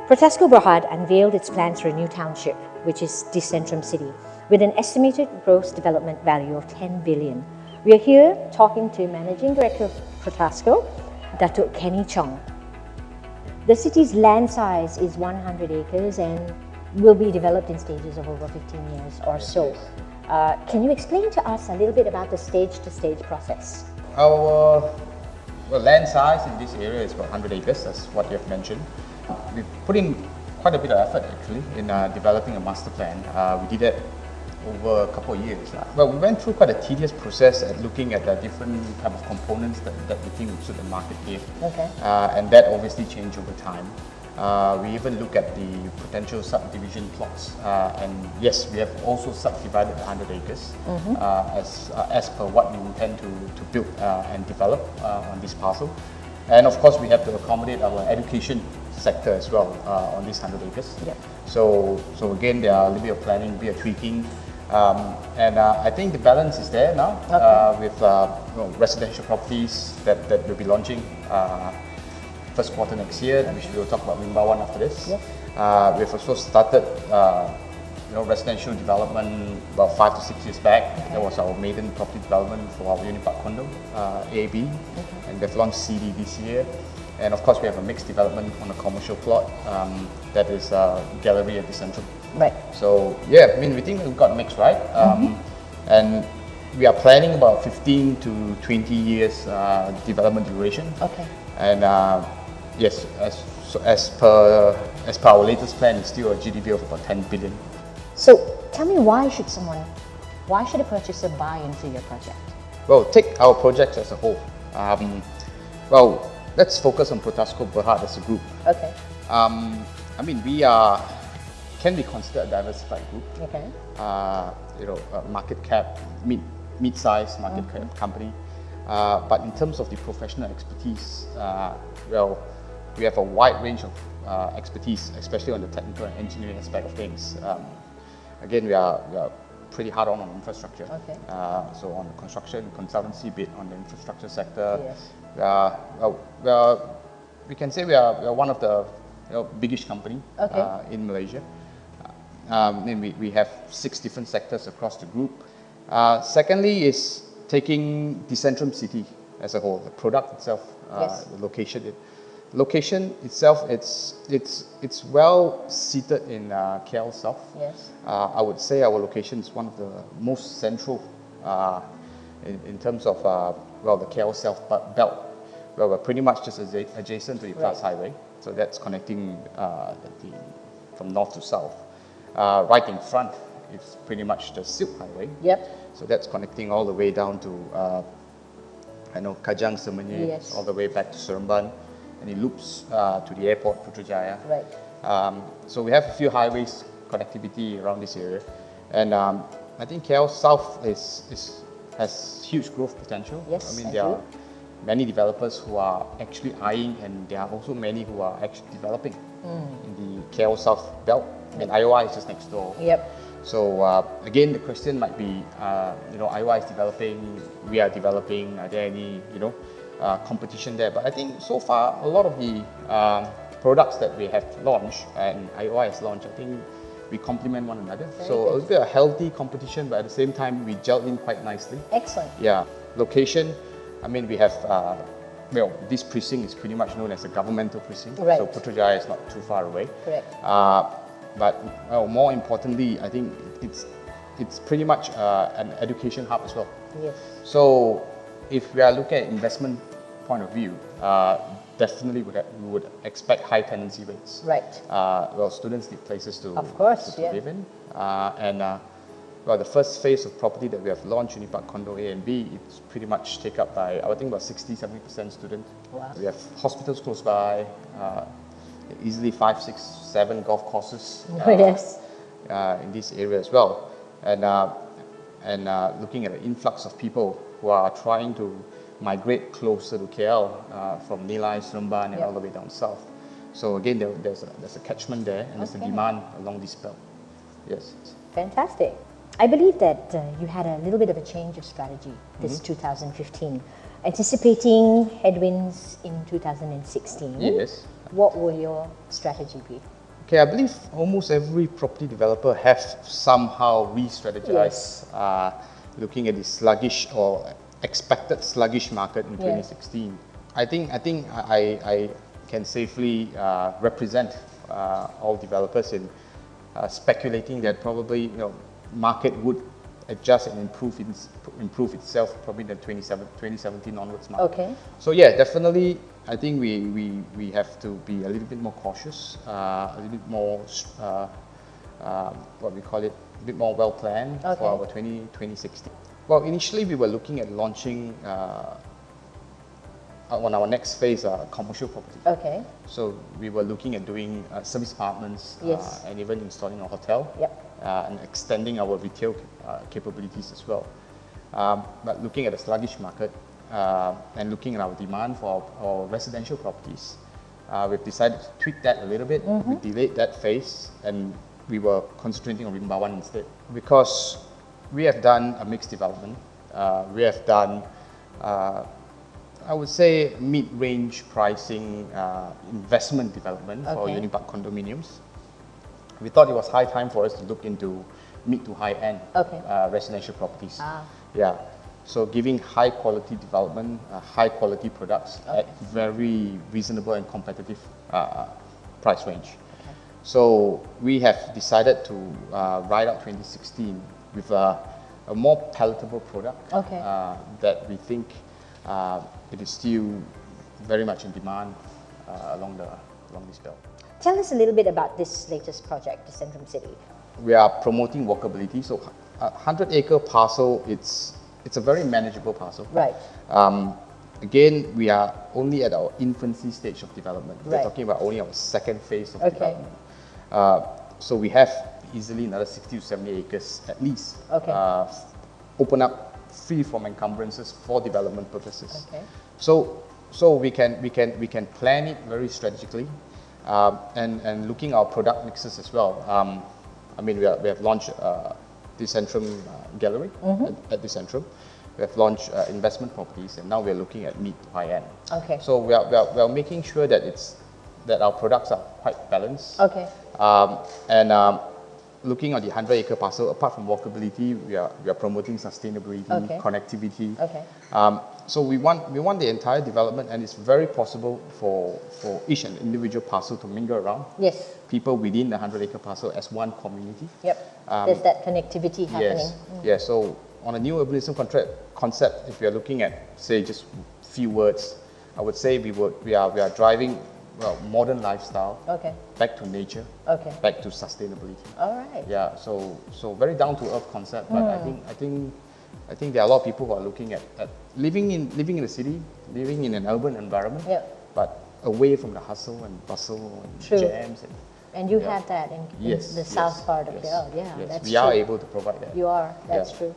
PROTASCO BERHAD unveiled its plans for a new township, which is Decentrum City, with an estimated gross development value of 10 billion. We are here talking to Managing Director of PROTASCO, Dato Chong. The city's land size is 100 acres and will be developed in stages of over 15 years or so. Can you explain to us a little bit about the stage-to-stage process? Our land size in this area is about 100 acres, that's what you have mentioned. We've put in quite a bit of effort actually in developing a master plan. We did that over a couple of years. Well, we went through quite a tedious process at looking at the different type of components that we think would suit the market here. Okay. And that obviously changed over time. We even look at the potential subdivision plots, and yes, we have also subdivided 100 acres as per what we intend to build and develop on this parcel. And of course, we have to accommodate our education sector as well on these 100 acres. Yep. So again, there are a little bit of planning, a bit of tweaking, and I think the balance is there now with residential properties that we'll be launching first quarter next year, which we'll talk about Limbawan after this. Yep. We've also started residential development about 5 to 6 years back. That was our maiden property development for our Unipark condo, AB, and we've launched CD this year. And of course, we have a mixed development on a commercial plot that is gallery at the central. Right. So yeah, I mean, we think we've got a mix right, and we are planning about 15 to 20 years development duration. Okay. And yes, as per our latest plan, it's still a GDP of about 10 billion. So tell me, why should a purchaser buy into your project? Well, take our projects as a whole. Well, let's focus on PROTASCO BERHAD as a group. Okay. I mean, we can be considered a diversified group. Okay. Market cap, mid-size market cap company. But in terms of the professional expertise, well, we have a wide range of expertise, especially on the technical and engineering aspect of things. Again, we are pretty hard on infrastructure. Okay. So on the construction, consultancy bit on the infrastructure sector. Yes. We can say we are one of the biggest company in Malaysia. We have 6 different sectors across the group. Secondly is taking Decentrum City as a whole, the product itself, the location. Location itself, it's well seated in KL South. Yes. I would say our location is one of the most central in terms of the KL South belt. Well, we're pretty much just adjacent to the Plus Highway, so that's connecting from north to south. Right in front is pretty much the Silk Highway. Yep. So that's connecting all the way down to Kajang, Semenyih, all the way back to Seremban, and it loops to the airport, Putrajaya. Right. So we have a few highways connectivity around this area, and I think KL South has huge growth potential. Yes, I mean, there are many developers who are actually eyeing, and there are also many who are actually developing in the KL South belt. I mean, IOI is just next door. Yep. So again, the question might be, IOI is developing, we are developing. Are there any, competition there? But I think so far, a lot of the products that we have launched and IOI has launched, I think we complement one another. Very so good. a little bit of healthy competition, but at the same time, we gel in quite nicely. Excellent. Yeah. Location, I mean, we have, this precinct is pretty much known as a governmental precinct. Right. So Putrajaya is not too far away. Correct. But more importantly, I think it's pretty much an education hub as well. Yes. So if we are looking at investment point of view, definitely we would expect high tenancy rates. Right. Students need places to live in. The first phase of property that we have launched, Unipark Condo A and B, it's pretty much take up by, I think, about 60-70% student. Wow. We have hospitals close by, easily 5, 6, 7 golf courses Yes. in this area as well. And looking at the influx of people who are trying to migrate closer to KL from Nilai, Seremban, and all the way down south. So again, there's a catchment there, and there's a demand along this belt. Yes. Fantastic. I believe that you had a little bit of a change of strategy this 2015, anticipating headwinds in 2016. Yes. What will your strategy be? Okay, I believe almost every property developer has somehow re-strategized, looking at the sluggish or expected sluggish market in 2016. I think I can safely represent all developers in speculating that probably market would adjust and improve itself probably in the 2017 onwards market. Okay. So yeah, definitely I think we have to be a little bit more cautious, a little bit more what we call it, a bit more well planned for our 2016. Well, initially we were looking at launching on our next phase, commercial property. Okay. So we were looking at doing service apartments and even installing a hotel and extending our retail capabilities as well. But looking at the sluggish market and looking at our demand for our residential properties, we've decided to tweak that a little bit. We delayed that phase and we were concentrating on Rimbawan instead, because we have done a mixed development. We have done I would say mid-range pricing investment development for Unipark condominiums. We thought it was high time for us to look into mid to high-end residential properties. Yeah, so giving high quality development, high quality products at very reasonable and competitive price range. So we have decided to ride out 2016 with a more palatable product that we think it is still very much in demand along this belt. Tell us a little bit about this latest project, Decentrum City. We are promoting walkability. So a 100-acre parcel, it's a very manageable parcel. Right. Again, we are only at our infancy stage of development. We're talking about only our second phase of development. So we have easily another 60 to 70 acres at least open up free from encumbrances for development purposes. So we can plan it very strategically, and looking at our product mixes as well. I mean, we have launched Decentrum Gallery at Decentrum. We have launched investment properties, and now we are looking at mid to high end. So we are making sure that our products are quite balanced. And looking at the 100-acre parcel, apart from walkability, we are promoting sustainability, connectivity. So we want the entire development, and it's very possible for each and individual parcel to mingle around. People within the 100-acre parcel as one community. There's that connectivity happening. Yes. So on a new urbanism concept, if we are looking at, say, just few words, I would say we are driving modern lifestyle, back to nature, back to sustainability. Yeah, so very down to earth concept, but I think there are a lot of people who are looking at living in the city, living in an urban environment, but away from the hustle and bustle and jams. And you have that in the south part of the that's we are able to provide that. You are, that's true.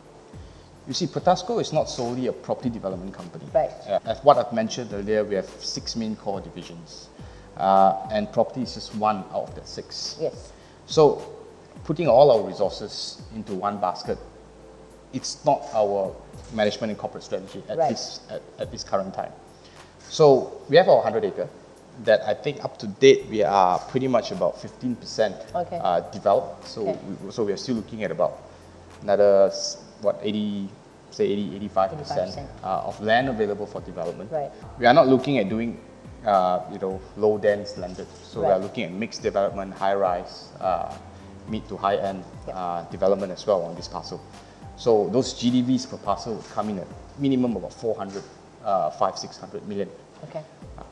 You see, PROTASCO is not solely a property development company. As what I've mentioned earlier, we have 6 main core divisions. And property is just one out of the 6. So putting all our resources into one basket, it's not our management and corporate strategy at this current time. So we have our 100-acre that I think up to date we are pretty much about 15% developed. So we are still looking at about another 85% of land available for development. We are not looking at doing low dense landed. So we are looking at mixed development, high rise, mid to high end development as well on this parcel. So those GDVs per parcel would come in at minimum about 500-600 million.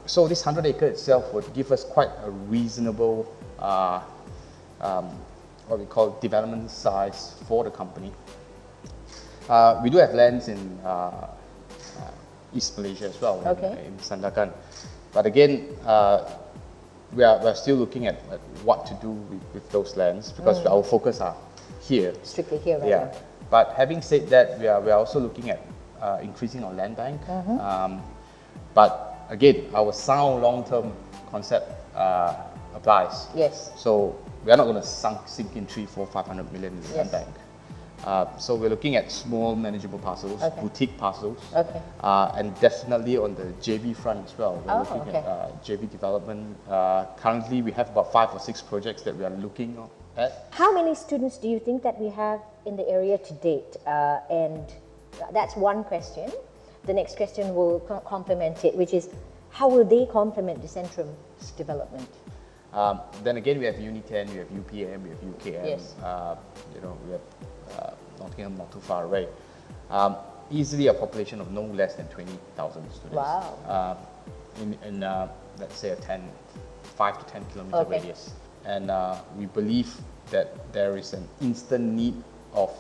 So this 100-acre itself would give us quite a reasonable what we call development size for the company. We do have lands in East Malaysia as well, in Sandakan. But again, we are still looking at what to do with those lands, because our focus are here. Strictly here, But having said that, we are also looking at increasing our land bank. But again, our sound long-term concept applies. So we are not going to sink in 300, 400, 500 million in land bank. So we're looking at small manageable parcels, Okay. boutique parcels, Okay. and definitely on the JV front as well. We're looking okay. at JV development. Currently, we have about 5 or 6 projects that we are looking at. How many students do you think that we have in the area to date? And that's one question. The next question will complement it, which is how will they complement the Centrum's development? Then again, we have Uni10, we have UPM, we have UKM. Yes. We have Nottingham not too far away. Easily a population of no less than 20,000 students. Wow. In let's say a 5 to 10 kilometer Okay. radius. And we believe that there is an instant need of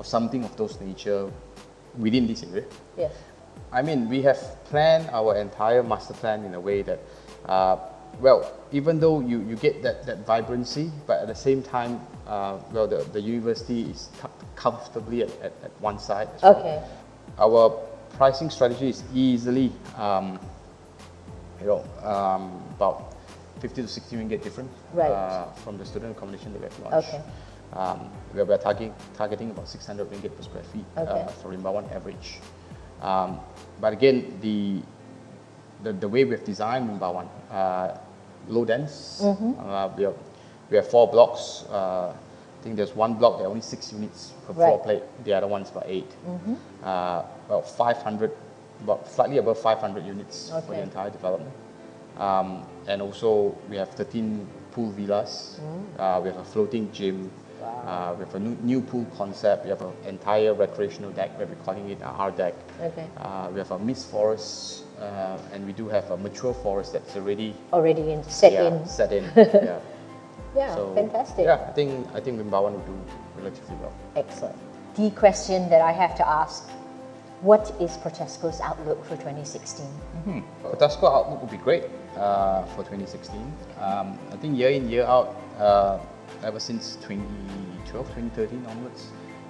something of those nature within this area. Yes. I mean, we have planned our entire master plan in a way that, even though you get that vibrancy, but at the same time, the university is tucked comfortably at one side as well. Okay. Our pricing strategy is easily, about 50 to 60 ringgit different Right. from the student accommodation that we have launched. Okay. We're targeting about 600 ringgit per square feet Okay. for Rimbawan average. But again, the way we've designed Rimbawan, low dense. We have 4 blocks. I think there's one block there are only 6 units per floor Right. plate. The other one's about 8. About 500, about slightly above 500 units for the Okay. entire development. And also we have 13 pool villas. We have a floating gym. We have a new pool concept. We have an entire recreational deck where we're calling it our deck. Okay. We have a mist forest, and we do have a mature forest that's already Already set in. set in. Yeah. Yeah, So, fantastic. Yeah, I think Rimbawan will do relatively well. Excellent. The question that I have to ask, what is PROTASCO's outlook for 2016? PROTASCO outlook will be great for 2016. I think year in, year out, ever since 2012, 2013 onwards,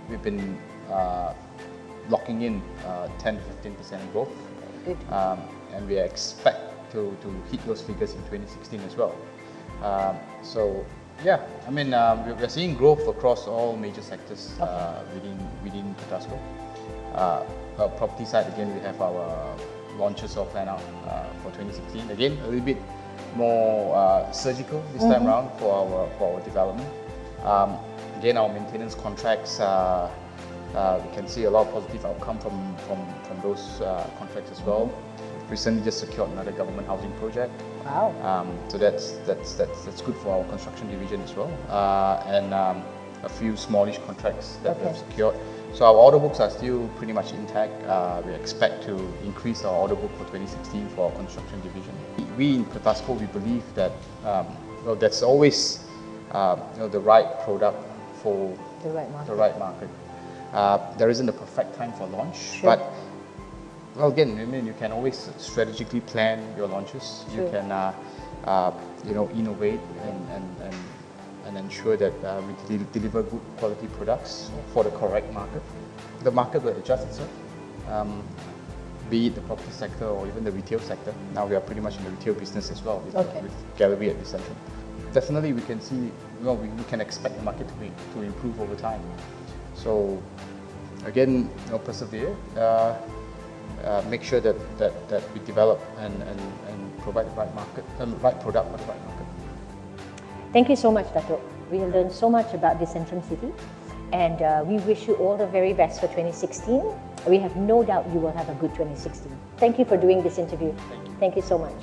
we've been locking in 10 to 15% growth. Good. And we expect to hit those figures in 2016 as well. We're seeing growth across all major sectors within PROTASCO. Property side, again, we have our launches all planned out for 2016. Again, a little bit more surgical this time around for our development. Again, our maintenance contracts, we can see a lot of positive outcome from those contracts as well. We've recently just secured another government housing project. Wow. So that's good for our construction division as well. And a few smallish contracts that we've secured. So our order books are still pretty much intact. We expect to increase our order book for 2016 for our construction division. We in PROTASCO, we believe that that's always the right product for The right market. the right market. There isn't a perfect time for launch, Sure. but again, I mean, you can always strategically plan your launches. Sure. You can innovate and ensure that we deliver good quality products for the correct market. The market will adjust itself, be it the property sector or even the retail sector. Now we are pretty much in the retail business as well with Gallery at the Centrum. Definitely we can see, we can expect the market to improve over time. So again, persevere, make sure that we develop and provide the right right product for the right market. Thank you so much, Dato. We have learned so much about the Centrum City, and we wish you all the very best for 2016. We have no doubt you will have a good 2016. Thank you for doing this interview. Thank you so much.